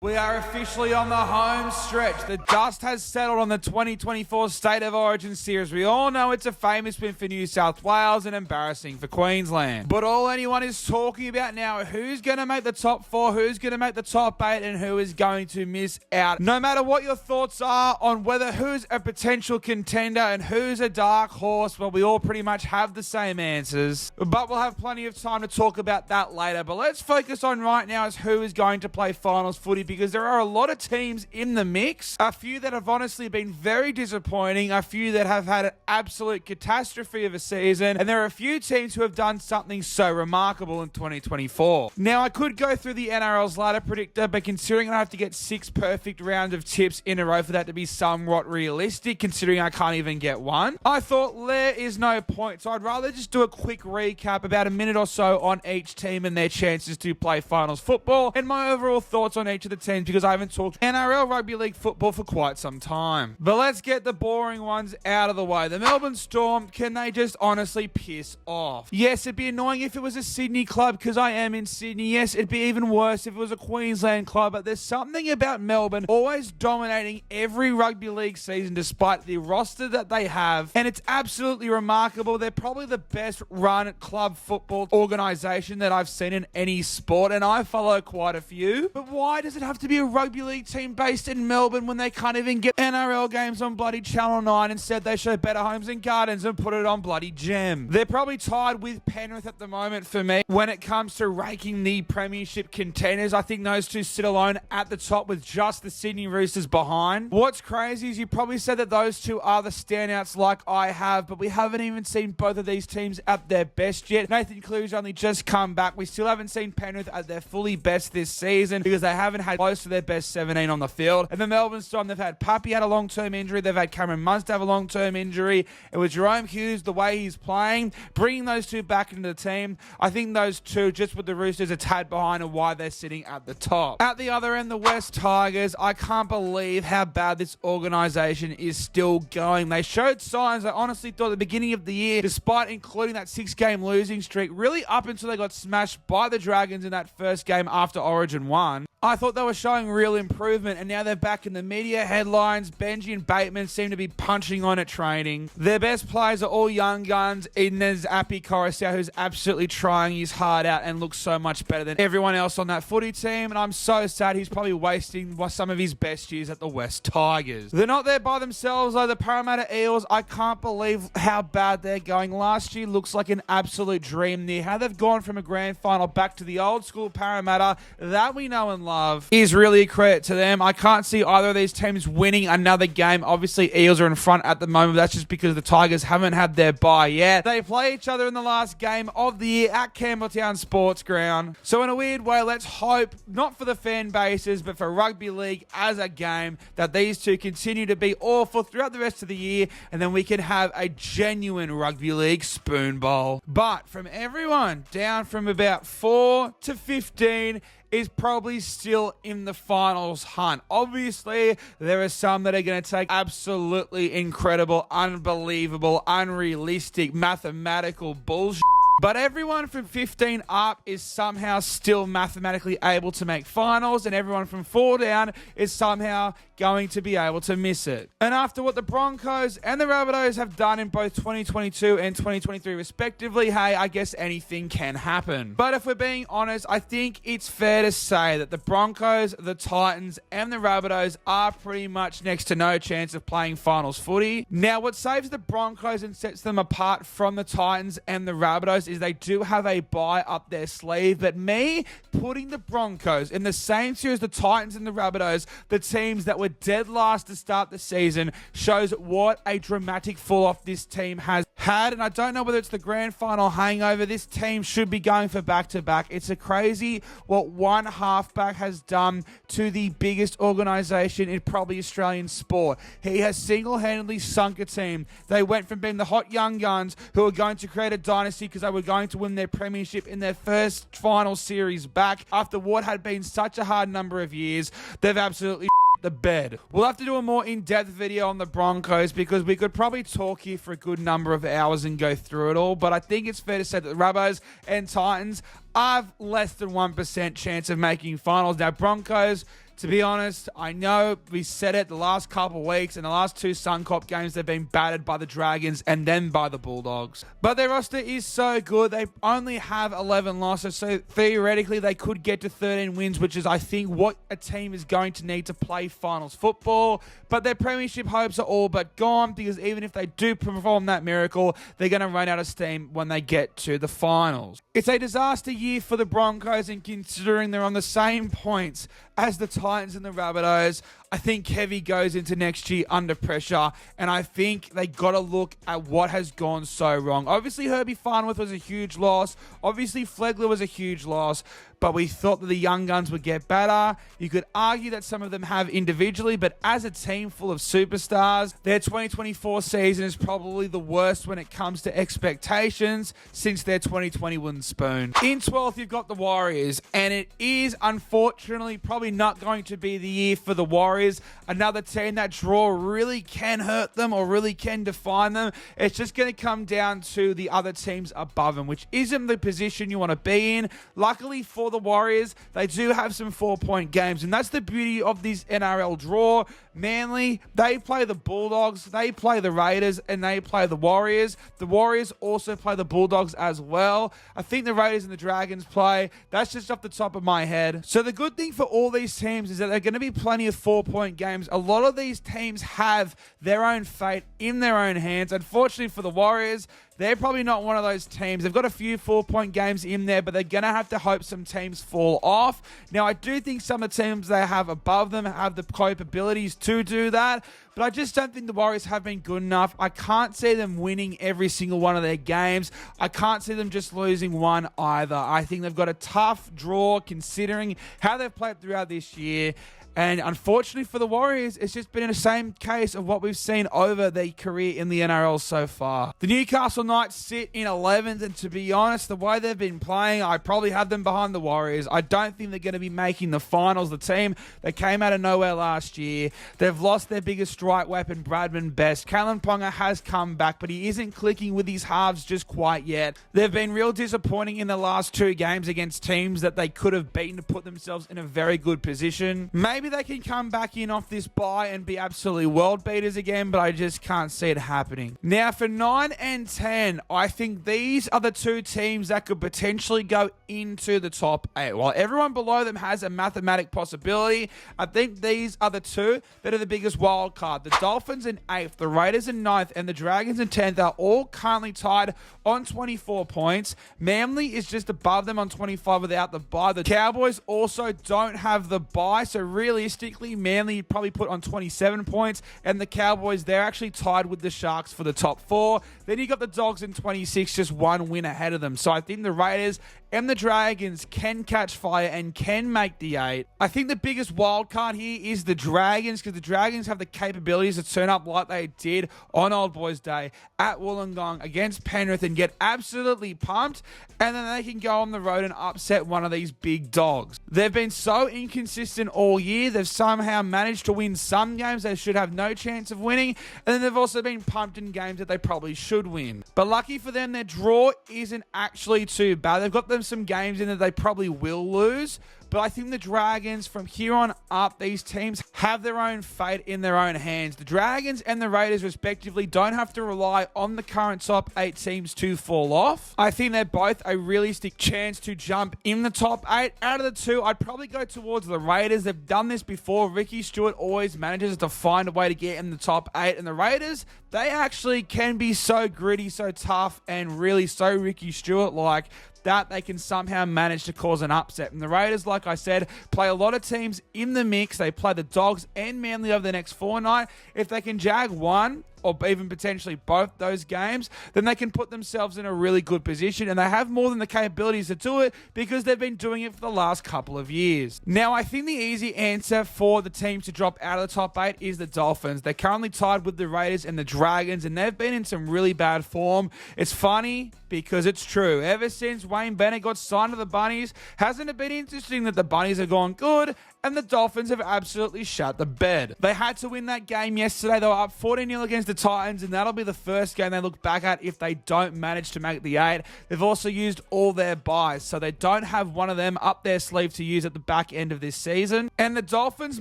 We are officially on the home stretch. The dust has settled on the 2024 State of Origin Series. We all know it's a famous win for New South Wales and embarrassing for Queensland. But all anyone is talking about now are who's going to make the top four, who's going to make the top eight, and who is going to miss out. No matter what your thoughts are on whether who's a potential contender and who's a dark horse, well, we all pretty much have the same answers. But we'll have plenty of time to talk about that later. But let's focus on right now is who is going to play finals footy, because there are a lot of teams in the mix. A few that have honestly been very disappointing, a few that have had an absolute catastrophe of a season, and there are a few teams who have done something so remarkable in 2024. Now, I could go through the NRL's ladder predictor, but considering I have to get 6 perfect rounds of tips in a row for that to be somewhat realistic, considering I can't even get one, I thought there is no point. So I'd rather just do a quick recap, about a minute or so on each team and their chances to play finals football, and my overall thoughts on each of the teams, because I haven't talked NRL Rugby League football for quite some time. But let's get the boring ones out of the way. The Melbourne Storm, can they just honestly piss off? Yes, it'd be annoying if it was a Sydney club, because I am in Sydney. Yes, it'd be even worse if it was a Queensland club, but there's something about Melbourne always dominating every rugby league season despite the roster that they have, and it's absolutely remarkable. They're probably the best run club football organisation that I've seen in any sport, and I follow quite a few. But why does it have to be a rugby league team based in Melbourne when they can't even get NRL games on bloody Channel 9? Instead, they show Better Homes and Gardens and put it on bloody Gem. They're probably tied with Penrith at the moment for me when it comes to ranking the premiership contenders. I think those two sit alone at the top with just the Sydney Roosters behind. What's crazy is you probably said that those two are the standouts like I have, but we haven't even seen both of these teams at their best yet. Nathan Cleary's only just come back. We still haven't seen Penrith at their fully best this season because they haven't had close to their best 17 on the field. And the Melbourne Storm, they've had Puppy had a long-term injury. They've had Cameron Munster have a long-term injury. It was Jerome Hughes, the way he's playing, bringing those two back into the team. I think those two, just with the Roosters, a tad behind and why they're sitting at the top. At the other end, the West Tigers, I can't believe how bad this organisation is still going. They showed signs. I honestly thought at the beginning of the year, despite including that 6-game losing streak, really up until they got smashed by the Dragons in that first game after Origin 1, I thought they were showing real improvement, and now they're back in the media headlines. Benji and Bateman seem to be punching on at training. Their best players are all young guns. There's Api Coruscant, who's absolutely trying his heart out and looks so much better than everyone else on that footy team, and I'm so sad he's probably wasting some of his best years at the West Tigers. They're not there by themselves, though. The Parramatta Eels, I can't believe how bad they're going. Last year looks like an absolute dream there. How they've gone from a grand final back to the old school Parramatta that we know and love is really a credit to them. I can't see either of these teams winning another game. Obviously, Eels are in front at the moment. That's just because the Tigers haven't had their bye yet. They play each other in the last game of the year at Campbelltown Sports Ground. So in a weird way, let's hope, not for the fan bases, but for rugby league as a game, that these two continue to be awful throughout the rest of the year, and then we can have a genuine rugby league spoon bowl. But from everyone down from about 4 to 15 is probably still in the finals hunt. Obviously, there are some that are going to take absolutely incredible, unbelievable, unrealistic, mathematical bullshit. But everyone from 15 up is somehow still mathematically able to make finals, and everyone from 4 down is somehow going to be able to miss it. And after what the Broncos and the Rabbitohs have done in both 2022 and 2023 respectively, hey, I guess anything can happen. But if we're being honest, I think it's fair to say that the Broncos, the Titans, and the Rabbitohs are pretty much next to no chance of playing finals footy. Now, what saves the Broncos and sets them apart from the Titans and the Rabbitohs is they do have a bye up their sleeve, but me putting the Broncos in the same tier as the Titans and the Rabbitohs, the teams that were dead last to start the season, shows what a dramatic fall-off this team has had. And I don't know whether it's the grand final hangover. This team should be going for back-to-back. It's a crazy what one halfback has done to the biggest organisation in probably Australian sport. He has single-handedly sunk a team. They went from being the hot young guns who were going to create a dynasty because they were going to win their premiership in their first final series back after what had been such a hard number of years. They've absolutely the bed. We'll have to do a more in-depth video on the Broncos because we could probably talk here for a good number of hours and go through it all, but I think it's fair to say that the Rabbos and Titans have less than 1% chance of making finals. Now, Broncos, To be honest, I know we said it the last couple of weeks. In the last 2 Suncorp games, they've been battered by the Dragons and then by the Bulldogs. But their roster is so good. They only have 11 losses, so theoretically they could get to 13 wins, which is, I think, what a team is going to need to play finals football. But their premiership hopes are all but gone, because even if they do perform that miracle, they're going to run out of steam when they get to the finals. It's a disaster year for the Broncos, and considering they're on the same points as the Titans and the Rabbitohs, I think Kevy goes into next year under pressure, and I think they got to look at what has gone so wrong. Obviously, Herbie Farnworth was a huge loss. Obviously, Flegler was a huge loss, but we thought that the young guns would get better. You could argue that some of them have individually, but as a team full of superstars, their 2024 season is probably the worst when it comes to expectations since their 2020 wooden spoon. In 12th, you've got the Warriors, and it is unfortunately probably not going to be the year for the Warriors. Another team that draw really can hurt them or really can define them. It's just going to come down to the other teams above them, which isn't the position you want to be in. Luckily for the Warriors, they do have some 4-point games, and that's the beauty of this NRL draw. Manly, they play the Bulldogs, they play the Raiders, and they play the Warriors. The Warriors also play the Bulldogs as well. I think the Raiders and the Dragons play. That's just off the top of my head. So the good thing for all these teams is that they're going to be plenty of 4-point games. A lot of these teams have their own fate in their own hands. Unfortunately for the Warriors, they're probably not one of those teams. They've got a few 4-point games in there, but they're going to have to hope some teams fall off. Now, I do think some of the teams they have above them have the capabilities to do that, but I just don't think the Warriors have been good enough. I can't see them winning every single one of their games. I can't see them just losing one either. I think they've got a tough draw considering how they've played throughout this year. And unfortunately for the Warriors, it's just been in the same case of what we've seen over their career in the NRL so far. The Newcastle Knights sit in 11th, and to be honest, the way they've been playing, I probably have them behind the Warriors. I don't think they're going to be making the finals. The team that came out of nowhere last year, they've lost their biggest strike weapon, Bradman Best. Kalen Ponga has come back, but he isn't clicking with his halves just quite yet. They've been real disappointing in the last 2 games against teams that they could have beaten to put themselves in a very good position. Maybe they can come back in off this bye and be absolutely world beaters again, but I just can't see it happening. Now, for 9 and 10, I think these are the 2 teams that could potentially go into the top 8. While everyone below them has a mathematic possibility, I think these are the 2 that are the biggest wild card. The Dolphins in 8th, the Raiders in 9th, and the Dragons in 10th are all currently tied on 24 points. Manly is just above them on 25 without the bye. The Cowboys also don't have the bye, so realistically, Manly probably put on 27 points, and the Cowboys, they're actually tied with the Sharks for the top 4. Then you got the Dogs in 26, just 1 win ahead of them. So I think the Raiders and the Dragons can catch fire and can make the 8. I think the biggest wild card here is the Dragons, because the Dragons have the capabilities to turn up like they did on Old Boys Day at Wollongong against Penrith and get absolutely pumped, and then they can go on the road and upset one of these big dogs. They've been so inconsistent all year. They've somehow managed to win some games they should have no chance of winning, and then they've also been pumped in games that they probably should win. But lucky for them, their draw isn't actually too bad. They've got them some games in that they probably will lose, but I think the Dragons, from here on up, these teams have their own fate in their own hands. The Dragons and the Raiders, respectively, don't have to rely on the current top 8 teams to fall off. I think they're both a realistic chance to jump in the top 8. Out of the 2, I'd probably go towards the Raiders. They've done this before. Ricky Stewart always manages to find a way to get in the top 8. And the Raiders, they actually can be so gritty, so tough, and really so Ricky Stewart-like that they can somehow manage to cause an upset. And the Raiders, like I said, play a lot of teams in the mix. They play the Dogs and Manly over the next fortnight. If they can jag one, or even potentially both those games, then they can put themselves in a really good position, and they have more than the capabilities to do it because they've been doing it for the last couple of years. Now, I think the easy answer for the teams to drop out of the top 8 is the Dolphins. They're currently tied with the Raiders and the Dragons, and they've been in some really bad form. It's funny because it's true. Ever since Wayne Bennett got signed to the Bunnies, hasn't it been interesting that the Bunnies have gone good and the Dolphins have absolutely shut the bed. They had to win that game yesterday. They were up 14-0 against the Titans, and that'll be the first game they look back at if they don't manage to make the 8. They've also used all their buys, so they don't have one of them up their sleeve to use at the back end of this season. And the Dolphins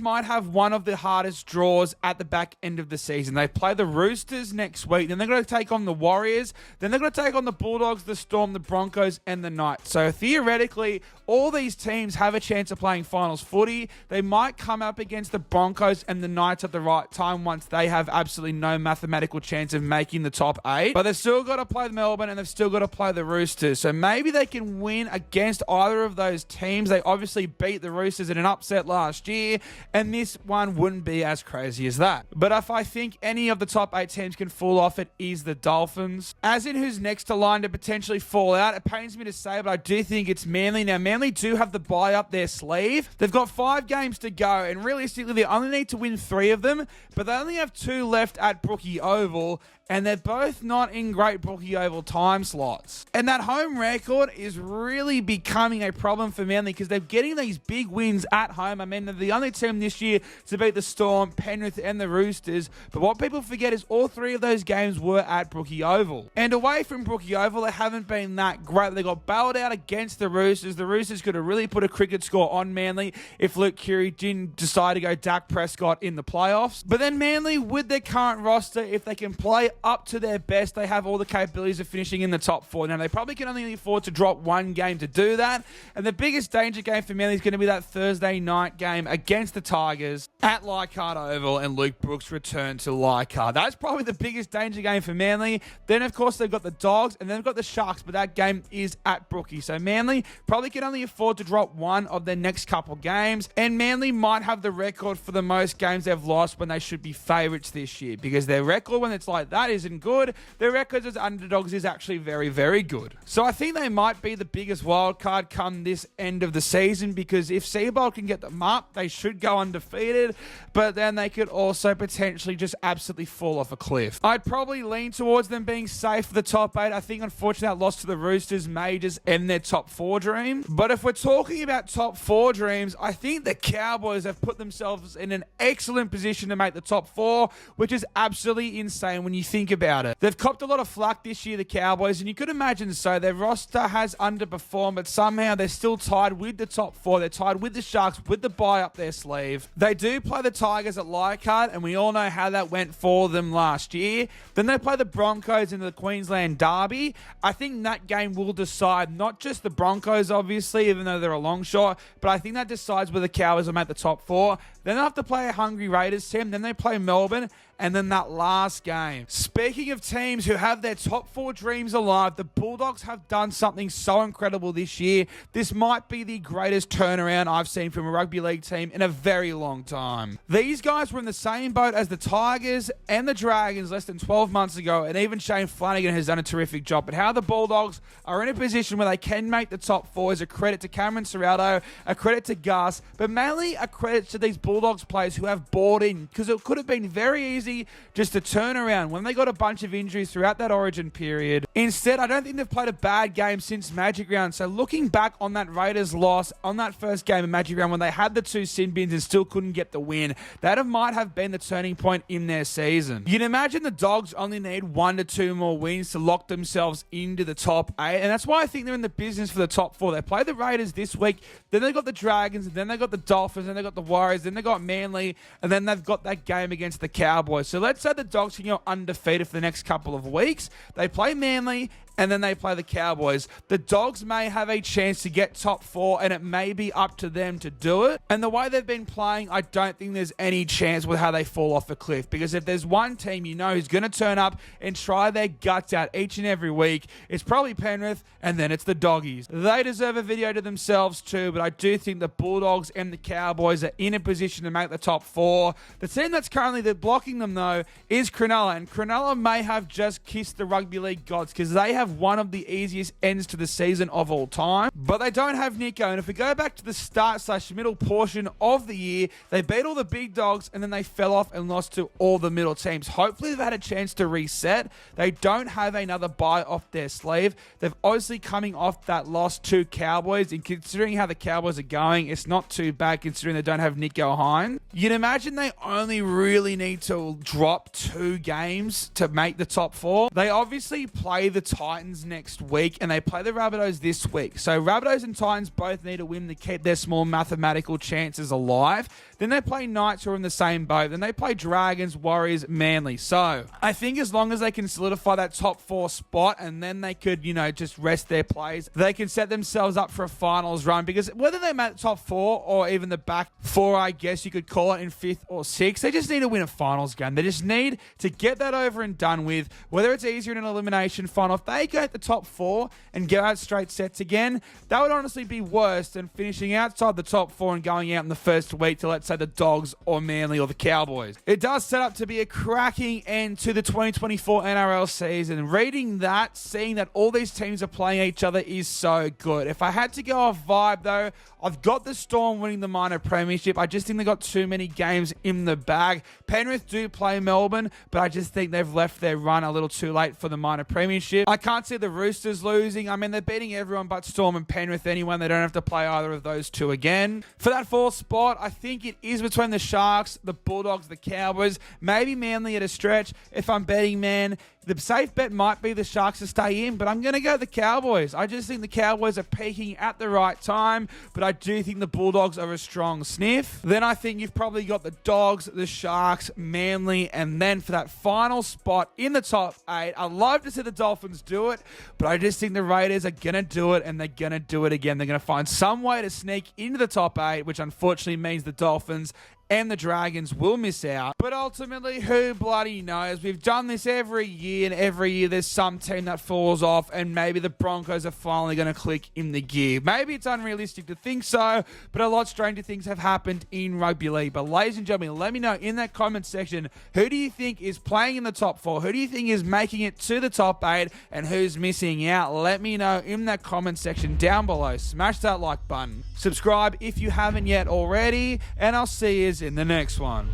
might have one of the hardest draws at the back end of the season. They play the Roosters next week, then they're going to take on the Warriors, then they're going to take on the Bulldogs, the Storm, the Broncos, and the Knights. So theoretically, all these teams have a chance of playing finals footy. They might come up against the Broncos and the Knights at the right time once they have absolutely no mathematical chance of making the top 8. But they've still got to play Melbourne and they've still got to play the Roosters. So maybe they can win against either of those teams. They obviously beat the Roosters in an upset last year, and this one wouldn't be as crazy as that. But if I think any of the top 8 teams can fall off, it is the Dolphins. As in who's next to line to potentially fall out, it pains me to say, but I do think it's Manly. Now, Manly do have the bye up their sleeve. They've got 5 games to go, and realistically, they only need to win 3 of them, but they only have 2 left at Brookie Oval, and they're both not in great Brookie Oval time slots. And that home record is really becoming a problem for Manly because they're getting these big wins at home. I mean, they're the only team this year to beat the Storm, Penrith, and the Roosters. But what people forget is all 3 of those games were at Brookie Oval. And away from Brookie Oval, they haven't been that great. They got bailed out against the Roosters. The Roosters could have really put a cricket score on Manly if Luke Keary didn't decide to go Dak Prescott in the playoffs. But then Manly, with their current roster, if they can play up to their best, they have all the capabilities of finishing in the top 4. Now, they probably can only afford to drop 1 game to do that, and the biggest danger game for Manly is going to be that Thursday night game against the Tigers at Leichhardt Oval, and Luke Brooks return to Leichhardt. That's probably the biggest danger game for Manly. Then, of course, they've got the Dogs, and then they've got the Sharks, but that game is at Brookie. So Manly probably can only afford to drop 1 of their next couple games, and Manly might have the record for the most games they've lost when they should be favourites this year, because their record when it's like that isn't good. Their records as underdogs is actually very, very good. So I think they might be the biggest wild card come this end of the season, because if Seabold can get them up, they should go undefeated, but then they could also potentially just absolutely fall off a cliff. I'd probably lean towards them being safe for the top 8. I think, unfortunately, that loss to the Roosters may just end their top 4 dream. But if we're talking about top 4 dreams, I think the Cowboys have put themselves in an excellent position to make the top 4, which is absolutely insane when you think about it. They've copped a lot of flack this year, the Cowboys, and you could imagine so. Their roster has underperformed, but somehow they're still tied with the top 4. They're tied with the Sharks with the bye up their sleeve. They do play the Tigers at Leichhardt, and we all know how that went for them last year. Then they play the Broncos in the Queensland Derby. I think that game will decide not just the Broncos, obviously, even though they're a long shot, but I think that decides where the Cowboys will make the top 4. Then they have to play a hungry Raiders team. Then they play Melbourne. And then that last game. Speaking of teams who have their top 4 dreams alive, the Bulldogs have done something so incredible this year. This might be the greatest turnaround I've seen from a rugby league team in a very long time. These guys were in the same boat as the Tigers and the Dragons less than 12 months ago, and even Shane Flanagan has done a terrific job. But how the Bulldogs are in a position where they can make the top 4 is a credit to Cameron Ciraldo, a credit to Gus, but mainly a credit to these Bulldogs players who have bought in, because it could have been very easy just to turn around when they got a bunch of injuries throughout that origin period. Instead, I don't think they've played a bad game since Magic Round. So looking back on that Raiders loss on that first game of Magic Round when they had the 2 sin bins and still couldn't get the win, that might have been the turning point in their season. You'd imagine the Dogs only need 1 to 2 more wins to lock themselves into the top 8, and that's why I think they're in the business for the top 4. They play the Raiders this week, then they got the Dragons, and then they got the Dolphins, then they got the Warriors, then they got Manly, and then they've got that game against the Cowboys. So let's say the Dogs can go undefeated for the next couple of weeks. They play Manly, and then they play the Cowboys. The Dogs may have a chance to get top 4, and it may be up to them to do it. And the way they've been playing, I don't think there's any chance with how they fall off a cliff, because if there's one team you know who's going to turn up and try their guts out each and every week, it's probably Penrith, and then it's the Doggies. They deserve a video to themselves too, but I do think the Bulldogs and the Cowboys are in a position to make the top 4. The team that's currently blocking them, though, is Cronulla, and Cronulla may have just kissed the rugby league gods, because they have have one of the easiest ends to the season of all time, but they don't have Nico. And if we go back to the start/middle portion of the year, they beat all the big dogs and then they fell off and lost to all the middle teams. Hopefully they've had a chance to reset. They don't have another bye off their sleeve. They've obviously coming off that loss to Cowboys, and considering how the Cowboys are going, it's not too bad considering they don't have Nico Hines. You'd imagine they only really need to drop 2 games to make the top 4. They obviously play the Titans next week and they play the Rabbitohs this week. So Rabbitohs and Titans both need to win to keep their small mathematical chances alive. Then they play Knights, who are in the same boat. Then they play Dragons, Warriors, Manly. So I think as long as they can solidify that top 4 spot and then they could, just rest their plays, they can set themselves up for a finals run, because whether they make the top 4 or even the back 4, I guess you could call it, in 5th or 6th, they just need to win a finals game. They just need to get that over and done with. Whether it's easier in an elimination final, if they go at the top 4 and go out straight sets again, that would honestly be worse than finishing outside the top 4 and going out in the first week to, let's say, the Dogs or Manly or the Cowboys. It does set up to be a cracking end to the 2024 NRL season. Reading that, seeing that all these teams are playing each other is so good. If I had to go off vibe though, I've got the Storm winning the minor premiership. I just think they got too many games in the bag. Penrith do play Melbourne, but I just think they've left their run a little too late for the minor premiership. I can't see the Roosters losing. I mean, they're beating everyone but Storm and Penrith anyway. They don't have to play either of those two again. For that 4th spot, I think it is between the Sharks, the Bulldogs, the Cowboys, maybe Manly at a stretch. If I'm betting, man, the safe bet might be the Sharks to stay in, but I'm going to go the Cowboys. I just think the Cowboys are peaking at the right time, but I do think the Bulldogs are a strong sniff. Then I think you've probably got the Dogs, the Sharks, Manly, and then for that final spot in the top 8, I'd love to see the Dolphins do it, but I just think the Raiders are going to do it, and they're going to do it again. They're going to find some way to sneak into the top 8, which unfortunately means the Dolphins and the Dragons will miss out. But ultimately, who bloody knows? We've done this every year, and every year there's some team that falls off, and maybe the Broncos are finally going to click in the gear. Maybe it's unrealistic to think so, but a lot stranger things have happened in rugby league. But ladies and gentlemen, let me know in that comment section, who do you think is playing in the top 4? Who do you think is making it to the top 8? And who's missing out? Let me know in that comment section down below. Smash that like button. Subscribe if you haven't yet already, and I'll see you in the next one.